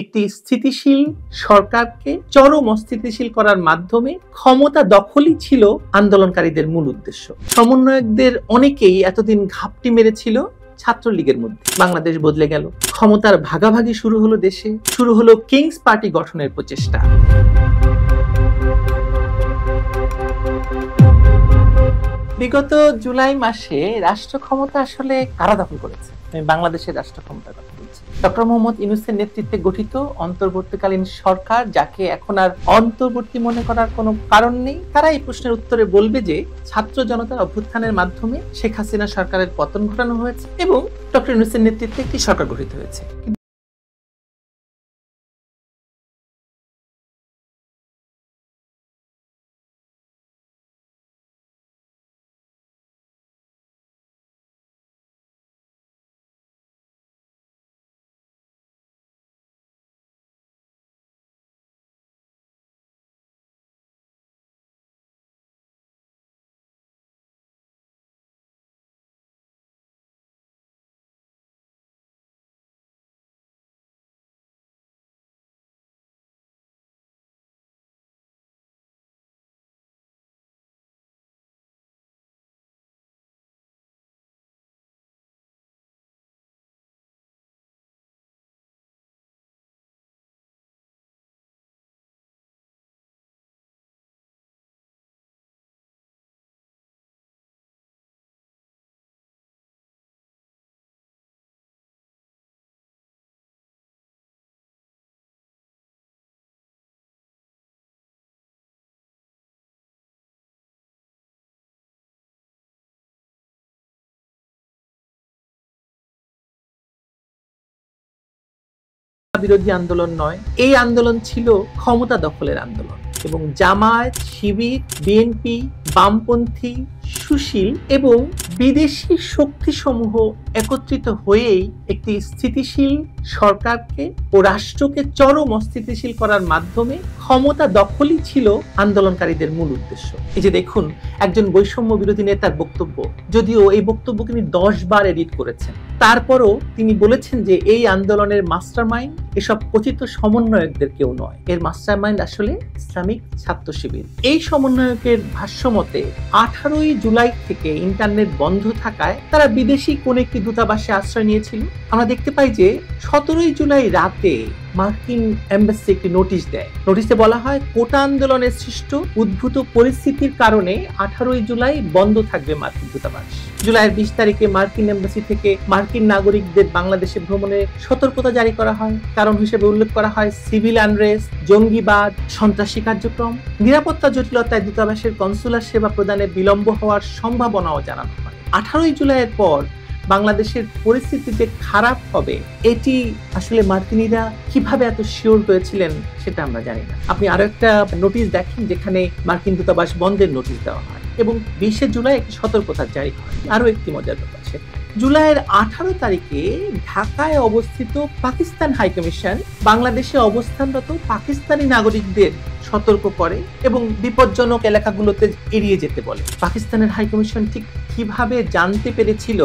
একটি স্থিতিশীল সরকারকে চরম অস্থিতিশীল করার মাধ্যমে ক্ষমতা দখলই ছিল আন্দোলনকারীদের মূল উদ্দেশ্য। সমন্বয়কদের অনেকেই এতদিন ঘাপটি মেরেছিল ছাত্রলীগের মধ্যে। বাংলাদেশ বদলে গেল, ক্ষমতার ভাগাভাগি শুরু হলো দেশে, শুরু হলো কিংস পার্টি গঠনের প্রচেষ্টা। বিগত জুলাই মাসে রাষ্ট্র ক্ষমতা আসলে কারা দখল করেছে? আমি বাংলাদেশের রাষ্ট্র ক্ষমতার কথা বলছি। ডক্টর মোহাম্মদ ইউনূসের নেতৃত্বে গঠিত অন্তর্বর্তীকালীন সরকার, যাকে এখন আর অন্তর্বর্তী মনে করার কোনো কারণ নেই, তারা এই প্রশ্নের উত্তরে বলবে যে ছাত্র জনতার অভ্যুত্থানের মাধ্যমে শেখ হাসিনা সরকারের পতন ঘটানো হয়েছে এবং ডক্টর ইউনূসের নেতৃত্বে একটি সরকার গঠিত হয়েছে। বিরোধী আন্দোলন নয়, এই আন্দোলন ছিল ক্ষমতা দখলের আন্দোলন এবং জামায়াত, শিবির, বিএনপি, বামপন্থী, সুশীল এবং বিদেশি শক্তিসমূহ একত্রিত হয়েই একটি স্থিতিশীল সরকারকে ও রাষ্ট্রকে চরম অস্থিতিশীল করার মাধ্যমে ক্ষমতা দখলই ছিল আন্দোলনকারীদের মূল উদ্দেশ্য। এই যে দেখুন, একজন বৈষম্য বিরোধী নেতার বক্তব্য, যদিও এই বক্তব্যকে তিনি 10 বার এডিট করেছেন, তারপরও তিনি বলেছেন যে এই আন্দোলনের মাস্টারমাইন্ড এসব কথিত সমন্বয়কদের কেউ নয়, এর মাস্টারমাইন্ড আসলে ইসলামিক ছাত্র শিবির। এই সমন্বয়কের ভাষ্যমতে 18ই জুলাই থেকে ইন্টারনেট বন্ধ থাকায় তারা বিদেশি কোন একটি দূতাবাসে আশ্রয় নিয়েছিল। আমরা দেখতে পাই যে 17ই জুলাই রাতে মার্কিন এম্বাসি একটি নোটিশ দেয়। নোটিশে বলা হয় কোটা আন্দোলনের সৃষ্ট উদ্ভূত পরিস্থিতির কারণে 18ই জুলাই বন্ধ থাকবে মার্কিন দূতাবাস। জুলাইয়ের 20 তারিখে মার্কিন এম্বাসি থেকে মার্কিন নাগরিকদের বাংলাদেশে ভ্রমণের সতর্কতা জারি করা হয়। কারণ হিসেবে উল্লেখ করা হয় সিভিল আনরেস্ট, জঙ্গিবাদ, সন্ত্রাসী কার্যক্রম। নিরাপত্তা জটিলতায় দূতাবাসের কনসুলার সেবা প্রদানে বিলম্ব হওয়ার সম্ভাবনাও জানানো হয়। 18ই জুলাইয়ের পর বাংলাদেশের পরিস্থিতি যে খারাপ হবে, এটি আসলে মার্কিনীরা কিভাবে এত শিওর হয়েছিলেন সেটা আমরা জানি না। আপনি আরো একটা নোটিশ দেখেন যেখানে মার্কিন দূতাবাস বন্ধের নোটিশ দেওয়া হয় এবং 20শে জুলাই একটি সতর্কতা জারি হয়। আরো একটি মজার ব্যাপার, জুলাইয়ের 18 তারিখে ঢাকায় অবস্থিত পাকিস্তান হাইকমিশন বাংলাদেশে অবস্থানরত পাকিস্তানি নাগরিকদের সতর্ক করে এবং বিপজ্জনক এলাকাগুলোতে এড়িয়ে যেতে বলে। পাকিস্তানের হাইকমিশন ঠিক কিভাবে জানতে পেরেছিল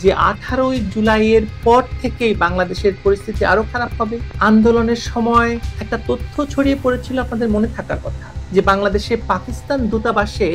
যে 18ই জুলাইয়ের পর থেকেই বাংলাদেশের পরিস্থিতি আরো খারাপ হবে? আন্দোলনের সময় একটা তথ্য ছড়িয়ে পড়েছিল, আপনাদের মনে থাকার কথা, যে বাংলাদেশে পাকিস্তান দূতাবাসে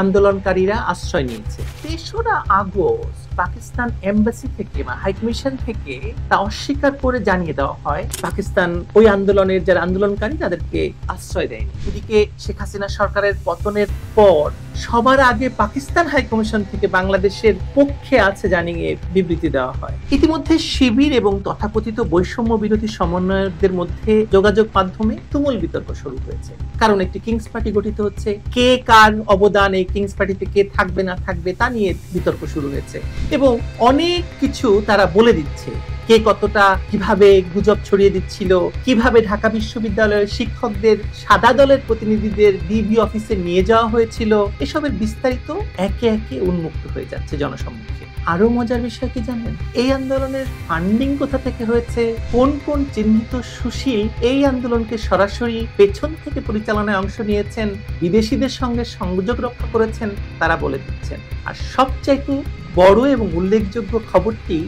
আন্দোলনকারীরা আশ্রয় নিয়েছে। 3রা আগস্ট পাকিস্তান এম্বাসি থেকে বা হাইকমিশন থেকে তা অস্বীকার করে জানিয়ে দেওয়া হয় পাকিস্তান ওই আন্দোলনের যারা আন্দোলনকারী তাদেরকে আশ্রয় দেয়নি। এদিকে শেখ হাসিনা সরকারের পতনের পর সবার আগে পাকিস্তান হাইকমিশন থেকে বাংলাদেশের পক্ষে আছে জানিয়ে বিবৃতি দেওয়া হয়। ইতিমধ্যে শিবির এবং তথাকথিত বৈষম্য বিরোধী সমন্বয়কদের মধ্যে যোগাযোগ মাধ্যমে তুমুল বিতর্ক শুরু হয়েছে। কারণ একটি কিংস পার্টি গঠিত হচ্ছে, কে কার অবদান এই কিংস পার্টিতে কে থাকবে না থাকবে তা নিয়ে বিতর্ক শুরু হয়েছে এবং অনেক কিছু তারা বলে দিচ্ছে। কে কতটা কিভাবে গুজব ছড়িয়ে দিচ্ছিল, কিভাবে ঢাকা বিশ্ববিদ্যালয়ের শিক্ষকদের সাদা দলের প্রতিনিধিদের ডিবি অফিসে নিয়ে যাওয়া হয়েছিল, এসবের বিস্তারিত একে একে উন্মুক্ত হয়ে যাচ্ছে জনসম্মুখে। আরো মজার বিষয় কি জানেন? এই আন্দোলনের ফান্ডিং কোথা থেকে হয়েছে, কোন কোন চিহ্নিত সুশীল এই আন্দোলনকে সরাসরি পেছন থেকে পরিচালনায় অংশ নিয়েছেন, বিদেশিদের সঙ্গে সংযোগ রক্ষা করেছেন, তারা বলে দিচ্ছেন। আর সবচাইতে বড় এবং উল্লেখযোগ্য খবরটি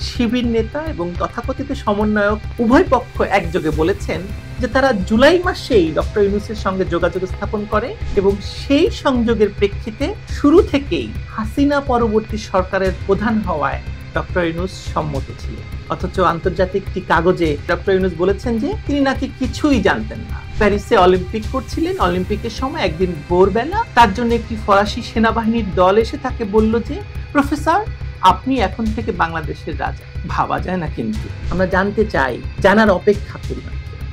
শিবির নেতা এবং তথাকথিত সমন্বয়ক উভয় পক্ষ একযোগে বলেছেন যে তারা জুলাই মাসেই ডক্টর ইউনূসের সঙ্গে যোগাযোগ স্থাপন করে এবং সেই সংযোগের প্রেক্ষিতে শুরু থেকেই হাসিনা পরবর্তী সরকারের প্রধান হওয়ায় ডক্টর ইউনূস সম্মত ছিলেন। অথচ আন্তর্জাতিক একটি কাগজে ডক্টর ইউনূস বলেছেন যে তিনি নাকি কিছুই জানতেন না। প্যারিসে অলিম্পিক করছিলেন, অলিম্পিকের সময় একদিন ভোরবেলা তার জন্য একটি ফরাসি সেনাবাহিনীর দল এসে তাকে বলল যে প্রফেসর আপনি এখন থেকে বাংলাদেশের রাজা। ভাবা যায় না, কিন্তু আমরা জানতে চাই, জানার অপেক্ষা করি।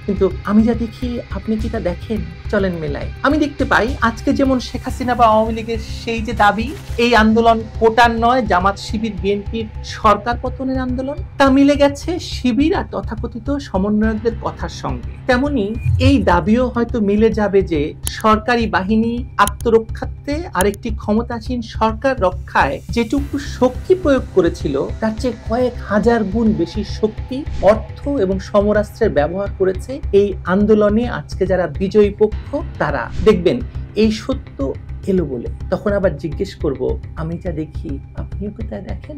কিন্তু আমি যা দেখি আপনি কি তা দেখেন? চলেন মেলাই। আমি দেখতে পাই আজকে যেমন শেখ হাসিনা বা আওয়ামী লীগের সেই যে দাবি, এই আন্দোলন কোটার নয়, জামাত শিবির বিএনপির সরকার পতনের আন্দোলন, তা মিলে গেছে শিবির আর তথাকথিত সমন্বয়কদের কথার সঙ্গে। তেমনি এই দাবিও হয়তো মিলে যাবে যে সরকারি বাহিনী আত্মরক্ষার্থে আরেকটি ক্ষমতাসীন সরকার রক্ষায় যেটুকু শক্তি প্রয়োগ করেছিল তার চেয়ে কয়েক হাজার গুণ বেশি শক্তি, অর্থ এবং সমরাস্ত্রের ব্যবহার করেছে এই আন্দোলনে আজকে যারা বিজয়ী পক্ষ তারা। দেখবেন এই সত্য এলো বলে তখন আবার জিজ্ঞেস করব, আমি যা দেখি আপনিও কি তা দেখেন?